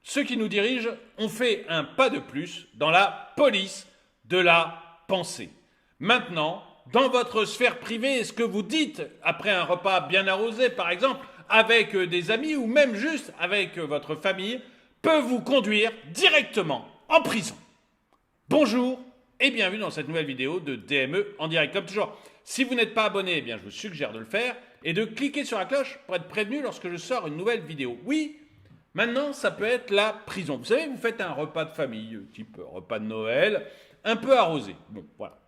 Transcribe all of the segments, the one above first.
ceux qui nous dirigent ont fait un pas de plus dans la police de la pensée. Maintenant, dans votre sphère privée, ce que vous dites après un repas bien arrosé, par exemple, avec des amis ou même juste avec votre famille, peut vous conduire directement en prison. Bonjour et bienvenue dans cette nouvelle vidéo de DME en direct. Comme toujours, si vous n'êtes pas abonné, eh bien, je vous suggère de le faire et de cliquer sur la cloche pour être prévenu lorsque je sors une nouvelle vidéo. Oui, maintenant, ça peut être la prison. Vous savez, vous faites un repas de famille, type repas de Noël, un peu arrosé. Bon, voilà.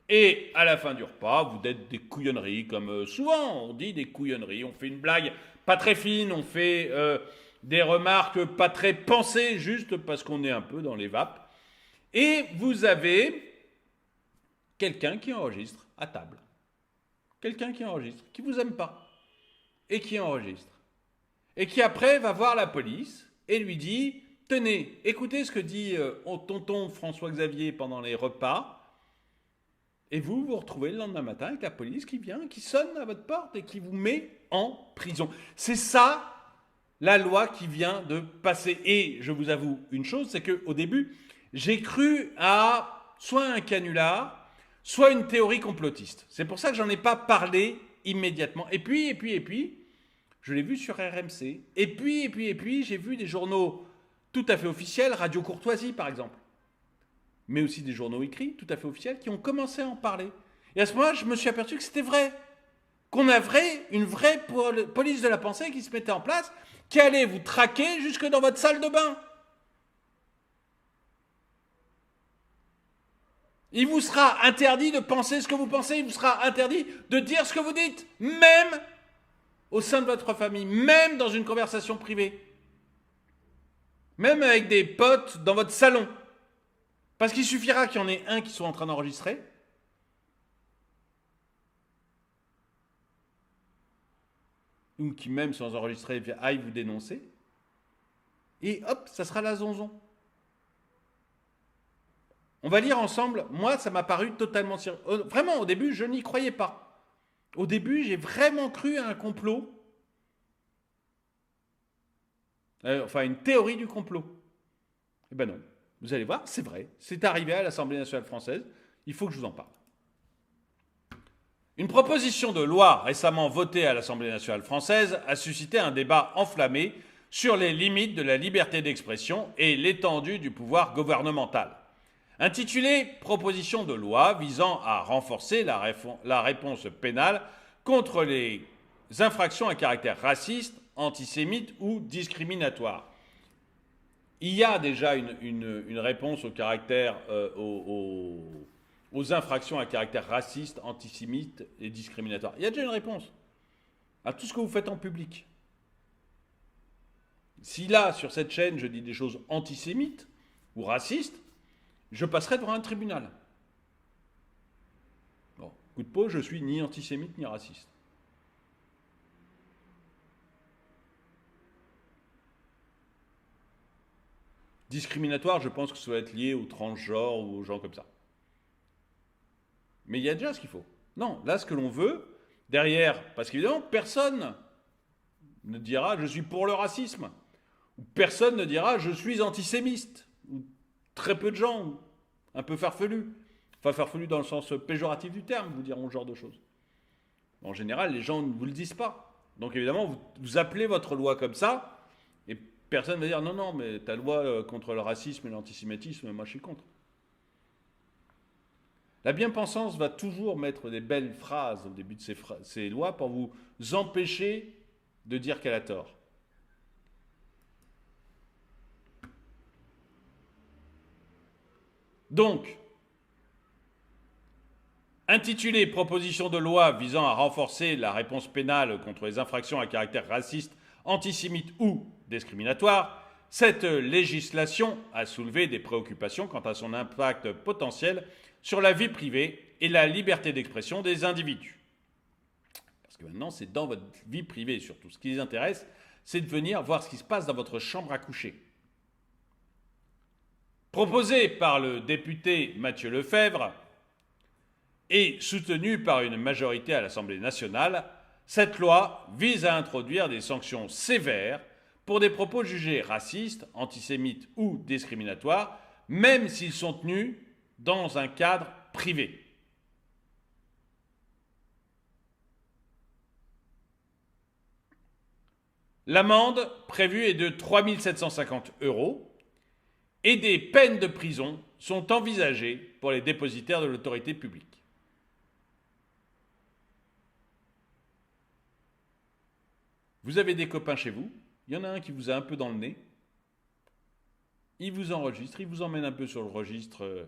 Et à la fin du repas, vous dites des couillonneries, comme souvent on dit des couillonneries. On fait une blague pas très fine, on fait des remarques pas très pensées, juste parce qu'on est un peu dans les vapes. Et vous avez quelqu'un qui enregistre à table. Quelqu'un qui enregistre, qui vous aime pas, et qui enregistre. Et qui après va voir la police et lui dit « Tenez, écoutez ce que dit tonton François-Xavier pendant les repas. » Et vous vous retrouvez le lendemain matin avec la police qui vient, qui sonne à votre porte et qui vous met en prison. C'est ça la loi qui vient de passer. Et je vous avoue une chose, c'est qu'au début, j'ai cru à soit un canular, soit une théorie complotiste. C'est pour ça que j'en ai pas parlé immédiatement. Et puis, je l'ai vu sur RMC. Et puis, j'ai vu des journaux tout à fait officiels, Radio Courtoisie par exemple, mais aussi des journaux écrits tout à fait officiels qui ont commencé à en parler. Et à ce moment-là, je me suis aperçu que c'était vrai. Qu'on avait une vraie police de la pensée qui se mettait en place, qui allait vous traquer jusque dans votre salle de bain. Il vous sera interdit de penser ce que vous pensez, il vous sera interdit de dire ce que vous dites, même au sein de votre famille, même dans une conversation privée, même avec des potes dans votre salon. Parce qu'il suffira qu'il y en ait un qui soit en train d'enregistrer, ou qui même sans enregistrer aille vous dénoncer, et hop, ça sera la zonzon. On va lire ensemble. Moi, ça m'a paru totalement sérieux. Vraiment, au début, je n'y croyais pas. Au début, j'ai vraiment cru à un complot. Enfin, une théorie du complot. Eh ben non. Vous allez voir, c'est vrai. C'est arrivé à l'Assemblée nationale française. Il faut que je vous en parle. Une proposition de loi récemment votée à l'Assemblée nationale française a suscité un débat enflammé sur les limites de la liberté d'expression et l'étendue du pouvoir gouvernemental. Intitulée « Proposition de loi visant à renforcer la réponse pénale contre les infractions à caractère raciste, antisémite ou discriminatoire ». Il y a déjà une réponse aux infractions à caractère raciste, antisémite et discriminatoire. Il y a déjà une réponse à tout ce que vous faites en public. Si là, sur cette chaîne, je dis des choses antisémites ou racistes, je passerai devant un tribunal. Bon, coup de peau, je suis ni antisémite ni raciste. Discriminatoire, je pense que ça doit être lié aux transgenres ou aux gens comme ça. Mais il y a déjà ce qu'il faut. Non, là, ce que l'on veut, derrière, parce qu'évidemment, personne ne dira « je suis pour le racisme ». Ou personne ne dira « je suis antisémite ». Ou très peu de gens, un peu farfelus. Enfin, farfelus dans le sens péjoratif du terme, vous diront ce genre de choses. En général, les gens ne vous le disent pas. Donc évidemment, vous appelez votre loi comme ça, et personne ne va dire « non, non, mais ta loi contre le racisme et l'antisémitisme, moi je suis contre ». La bien-pensance va toujours mettre des belles phrases au début de ces lois pour vous empêcher de dire qu'elle a tort. Donc, intitulé « Proposition de loi visant à renforcer la réponse pénale contre les infractions à caractère raciste, antisémite ou discriminatoire », cette législation a soulevé des préoccupations quant à son impact potentiel sur la vie privée et la liberté d'expression des individus. Parce que maintenant, c'est dans votre vie privée surtout. Ce qui les intéresse, c'est de venir voir ce qui se passe dans votre chambre à coucher. Proposée par le député Mathieu Lefèvre et soutenue par une majorité à l'Assemblée nationale, cette loi vise à introduire des sanctions sévères pour des propos jugés racistes, antisémites ou discriminatoires, même s'ils sont tenus dans un cadre privé. L'amende prévue est de 3 750 € et des peines de prison sont envisagées pour les dépositaires de l'autorité publique. Vous avez des copains chez vous, il y en a un qui vous a un peu dans le nez, il vous enregistre, il vous emmène un peu sur le registre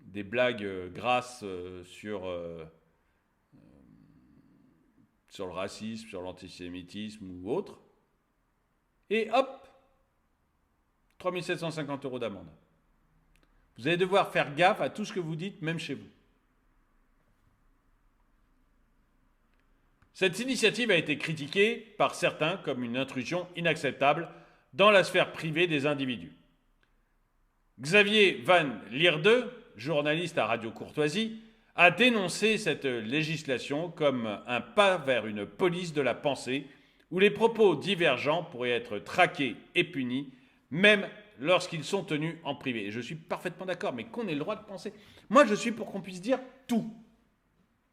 des blagues grasses sur le racisme, sur l'antisémitisme ou autre, et hop, 3 750 € d'amende. Vous allez devoir faire gaffe à tout ce que vous dites, même chez vous. Cette initiative a été critiquée par certains comme une intrusion inacceptable dans la sphère privée des individus. Xavier Van Lierde, journaliste à Radio Courtoisie, a dénoncé cette législation comme un pas vers une police de la pensée où les propos divergents pourraient être traqués et punis, même lorsqu'ils sont tenus en privé. Et je suis parfaitement d'accord, mais qu'on ait le droit de penser. Moi, je suis pour qu'on puisse dire tout.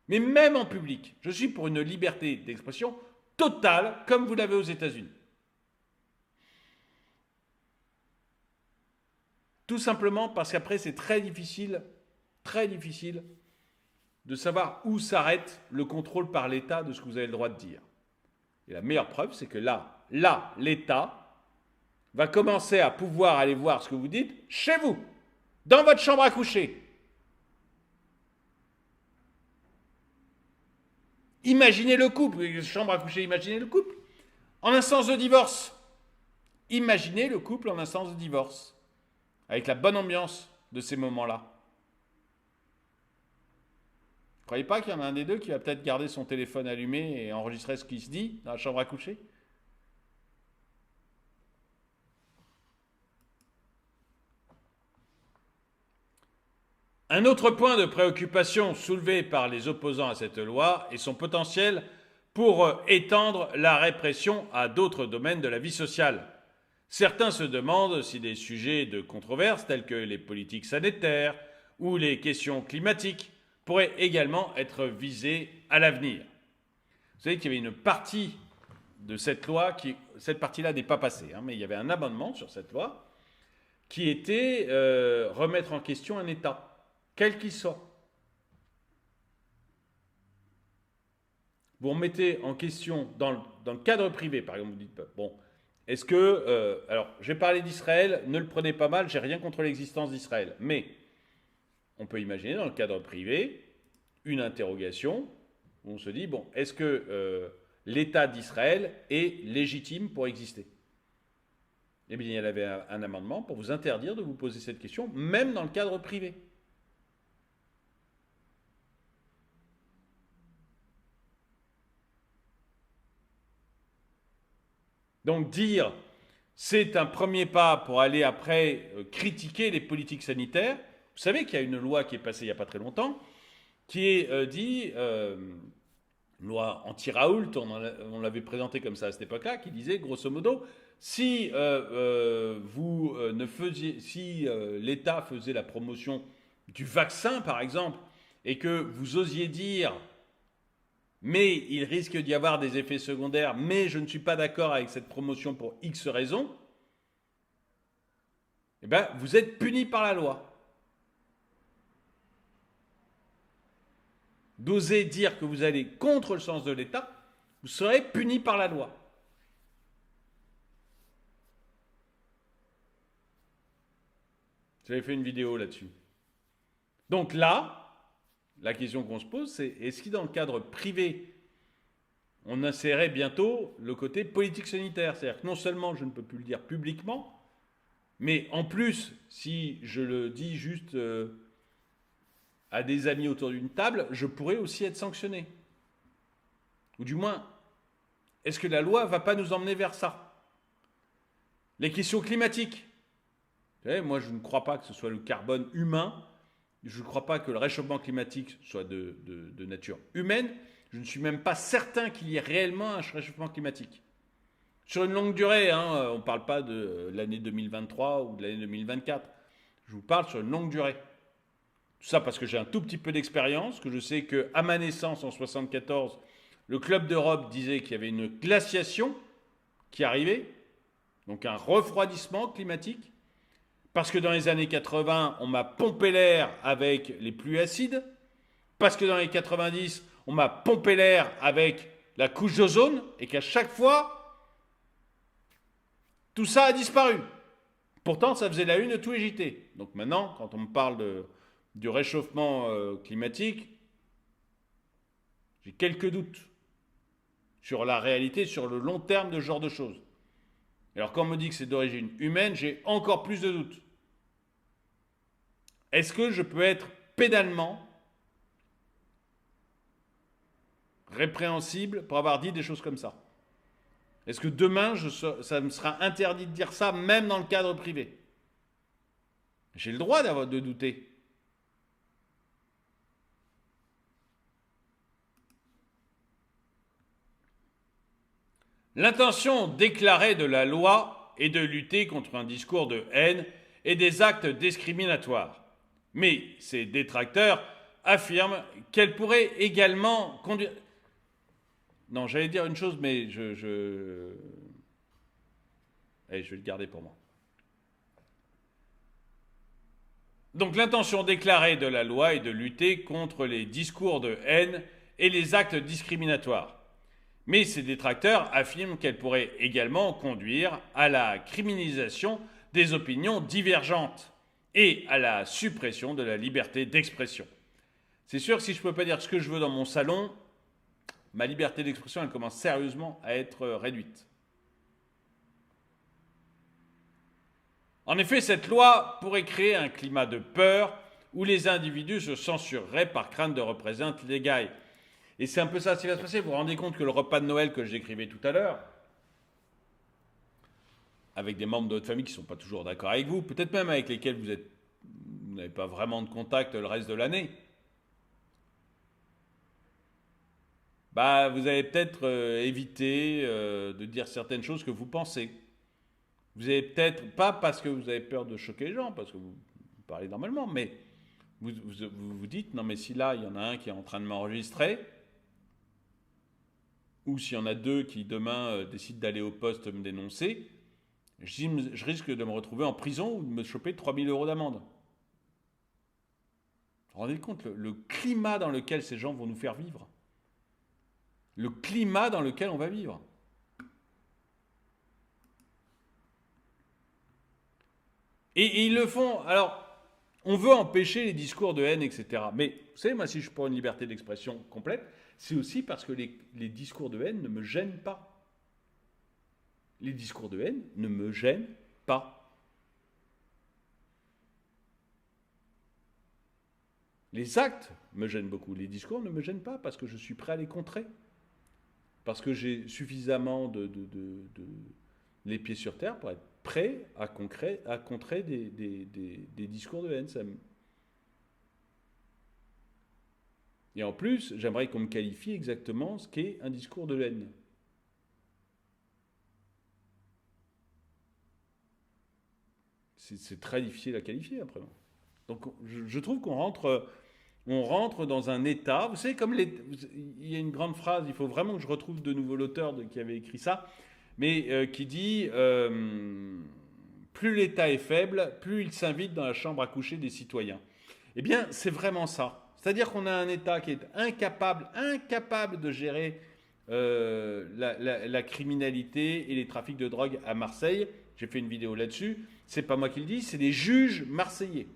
Mais même en public, je suis pour une liberté d'expression totale, comme vous l'avez aux États-Unis. Tout simplement parce qu'après, c'est très difficile de savoir où s'arrête le contrôle par l'État de ce que vous avez le droit de dire. Et la meilleure preuve, c'est que là, l'État va commencer à pouvoir aller voir ce que vous dites chez vous, dans votre chambre à coucher. Imaginez le couple, chambre à coucher, imaginez le couple, en instance de divorce. Imaginez le couple en instance de divorce, avec la bonne ambiance de ces moments-là. Vous ne croyez pas qu'il y en a un des deux qui va peut-être garder son téléphone allumé et enregistrer ce qui se dit dans la chambre à coucher ? Un autre point de préoccupation soulevé par les opposants à cette loi est son potentiel pour étendre la répression à d'autres domaines de la vie sociale. Certains se demandent si des sujets de controverse tels que les politiques sanitaires ou les questions climatiques pourraient également être visés à l'avenir. Vous savez qu'il y avait une partie de cette loi, cette partie-là n'est pas passée, mais il y avait un amendement sur cette loi qui était remettre en question un État, quel qu'il soit. Vous remettez en question dans le cadre privé, par exemple, vous dites, bon, est-ce que... alors, j'ai parlé d'Israël, ne le prenez pas mal, j'ai rien contre l'existence d'Israël, mais on peut imaginer dans le cadre privé une interrogation où on se dit, bon, est-ce que l'État d'Israël est légitime pour exister ? Eh bien, il y avait un amendement pour vous interdire de vous poser cette question, même dans le cadre privé. Donc dire, c'est un premier pas pour aller après critiquer les politiques sanitaires. Vous savez qu'il y a une loi qui est passée il n'y a pas très longtemps, qui est dit, une loi anti-Raoult, on l'avait présentée comme ça à cette époque-là, qui disait grosso modo, si l'État faisait la promotion du vaccin par exemple, et que vous osiez dire mais il risque d'y avoir des effets secondaires, mais je ne suis pas d'accord avec cette promotion pour X raisons, eh bien, vous êtes puni par la loi. D'oser dire que vous allez contre le sens de l'État, vous serez puni par la loi. J'avais fait une vidéo là-dessus. Donc là, la question qu'on se pose, c'est est-ce que dans le cadre privé, on insérait bientôt le côté politique sanitaire ? C'est-à-dire que non seulement je ne peux plus le dire publiquement, mais en plus, si je le dis juste à des amis autour d'une table, je pourrais aussi être sanctionné. Ou du moins, est-ce que la loi ne va pas nous emmener vers ça ? Les questions climatiques. Vous savez, moi, je ne crois pas que ce soit le carbone humain. Je ne crois pas que le réchauffement climatique soit de nature humaine. Je ne suis même pas certain qu'il y ait réellement un réchauffement climatique. Sur une longue durée, hein, on ne parle pas de l'année 2023 ou de l'année 2024. Je vous parle sur une longue durée. Tout ça parce que j'ai un tout petit peu d'expérience, que je sais qu'à ma naissance en 74, le Club d'Europe disait qu'il y avait une glaciation qui arrivait, donc un refroidissement climatique, parce que dans les années 80, on m'a pompé l'air avec les pluies acides, parce que dans les 90, on m'a pompé l'air avec la couche d'ozone, et qu'à chaque fois, tout ça a disparu. Pourtant, ça faisait la une de tous les JT. Donc maintenant, quand on me parle du réchauffement climatique, j'ai quelques doutes sur la réalité, sur le long terme de ce genre de choses. Alors quand on me dit que c'est d'origine humaine, j'ai encore plus de doutes. Est-ce que je peux être pénalement répréhensible pour avoir dit des choses comme ça? Est-ce que demain, ça me sera interdit de dire ça, même dans le cadre privé? J'ai le droit de douter. L'intention déclarée de la loi est de lutter contre un discours de haine et des actes discriminatoires. Mais ces détracteurs affirment qu'elle pourrait également conduire... Non, j'allais dire une chose, mais Allez, je vais le garder pour moi. Donc l'intention déclarée de la loi est de lutter contre les discours de haine et les actes discriminatoires. Mais ces détracteurs affirment qu'elle pourrait également conduire à la criminalisation des opinions divergentes et à la suppression de la liberté d'expression. C'est sûr que si je ne peux pas dire ce que je veux dans mon salon, ma liberté d'expression, elle commence sérieusement à être réduite. En effet, cette loi pourrait créer un climat de peur où les individus se censureraient par crainte de représailles légales. Et c'est un peu ça qui va se passer. Vous vous rendez compte que le repas de Noël que je décrivais tout à l'heure, avec des membres de votre famille qui ne sont pas toujours d'accord avec vous, peut-être même avec lesquels vous n'avez pas vraiment de contact le reste de l'année, vous allez peut-être éviter de dire certaines choses que vous pensez. Vous avez peut-être, pas parce que vous avez peur de choquer les gens, parce que vous parlez normalement, mais vous dites, non mais si là, il y en a un qui est en train de m'enregistrer, ou s'il y en a deux qui demain décident d'aller au poste me dénoncer, je risque de me retrouver en prison ou de me choper 3 000 € d'amende. Vous vous rendez compte le climat dans lequel ces gens vont nous faire vivre? Le climat dans lequel on va vivre. Et ils le font. Alors, on veut empêcher les discours de haine, etc. Mais vous savez, moi, si je prends une liberté d'expression complète, c'est aussi parce que les discours de haine ne me gênent pas. Les discours de haine ne me gênent pas. Les actes me gênent beaucoup. Les discours ne me gênent pas parce que je suis prêt à les contrer. Parce que j'ai suffisamment les pieds sur terre pour être prêt à contrer des discours de haine. Et en plus, j'aimerais qu'on me qualifie exactement ce qu'est un discours de haine. C'est très difficile à qualifier après. Donc je trouve qu'on rentre dans un état, vous savez, comme il y a une grande phrase, il faut vraiment que je retrouve de nouveau l'auteur qui avait écrit ça, mais qui dit plus l'État est faible, plus il s'invite dans la chambre à coucher des citoyens. Eh bien, c'est vraiment ça. C'est-à-dire qu'on a un État qui est incapable de gérer la criminalité et les trafics de drogue à Marseille. J'ai fait une vidéo là-dessus. C'est pas moi qui le dis, c'est les juges marseillais.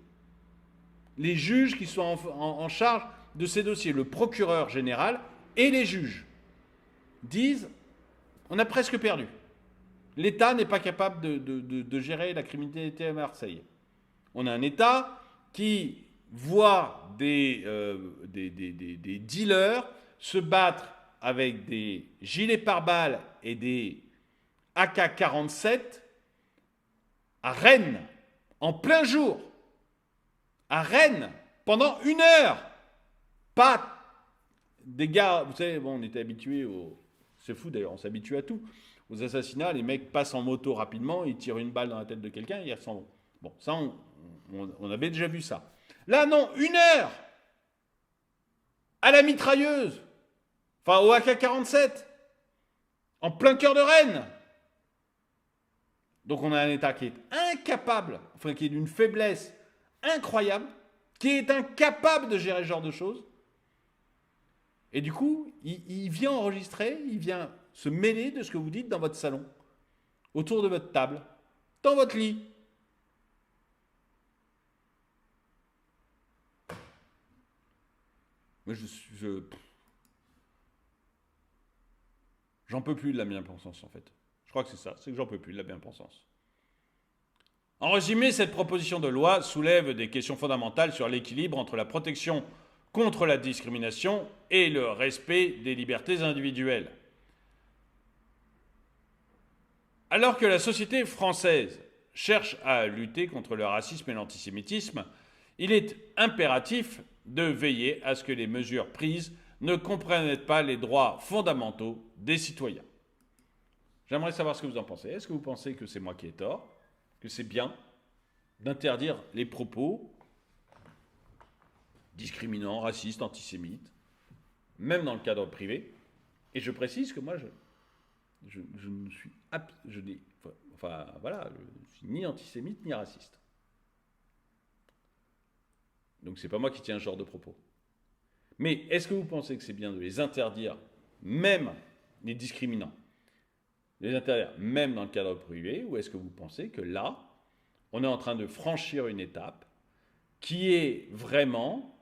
Les juges qui sont en charge de ces dossiers, le procureur général et les juges, disent on a presque perdu. L'État n'est pas capable de gérer la criminalité à Marseille. On a un État qui voit des dealers se battre avec des gilets pare-balles et des AK-47 à Rennes, en plein jour. À Rennes, pendant 1 heure. Pas des gars, vous savez, bon, on était habitués C'est fou d'ailleurs, on s'habitue à tout. aux assassinats, les mecs passent en moto rapidement, ils tirent une balle dans la tête de quelqu'un et ils s'en vont. Bon, ça, on avait déjà vu ça. Là, non, 1 heure à la mitrailleuse, enfin au AK-47, en plein cœur de Rennes. Donc on a un État qui est incapable, enfin qui est d'une faiblesse incroyable, qui est incapable de gérer ce genre de choses. Et du coup, il vient enregistrer, il vient se mêler de ce que vous dites dans votre salon, autour de votre table, dans votre lit. Moi, j'en peux plus de la bien-pensance, en fait. Je crois que c'est ça, c'est que j'en peux plus de la bien-pensance. En résumé, cette proposition de loi soulève des questions fondamentales sur l'équilibre entre la protection contre la discrimination et le respect des libertés individuelles. Alors que la société française cherche à lutter contre le racisme et l'antisémitisme, il est impératif de veiller à ce que les mesures prises ne compromettent pas les droits fondamentaux des citoyens. J'aimerais savoir ce que vous en pensez. Est-ce que vous pensez que c'est moi qui ai tort, que c'est bien d'interdire les propos discriminants, racistes, antisémites, même dans le cadre privé? Et je précise que moi, je ne suis, je suis ni antisémite ni raciste. Donc c'est pas moi qui tiens ce genre de propos. Mais est-ce que vous pensez que c'est bien de les interdire, même les discriminants, les interdire même dans le cadre privé, ou est-ce que vous pensez que là, on est en train de franchir une étape qui est vraiment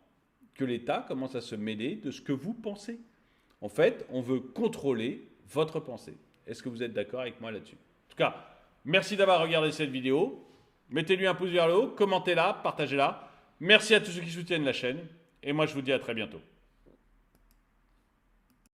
que l'État commence à se mêler de ce que vous pensez? En fait, on veut contrôler votre pensée. Est-ce que vous êtes d'accord avec moi là-dessus? En tout cas, merci d'avoir regardé cette vidéo. Mettez-lui un pouce vers le haut, commentez-la, partagez-la. Merci à tous ceux qui soutiennent la chaîne. Et moi, je vous dis à très bientôt.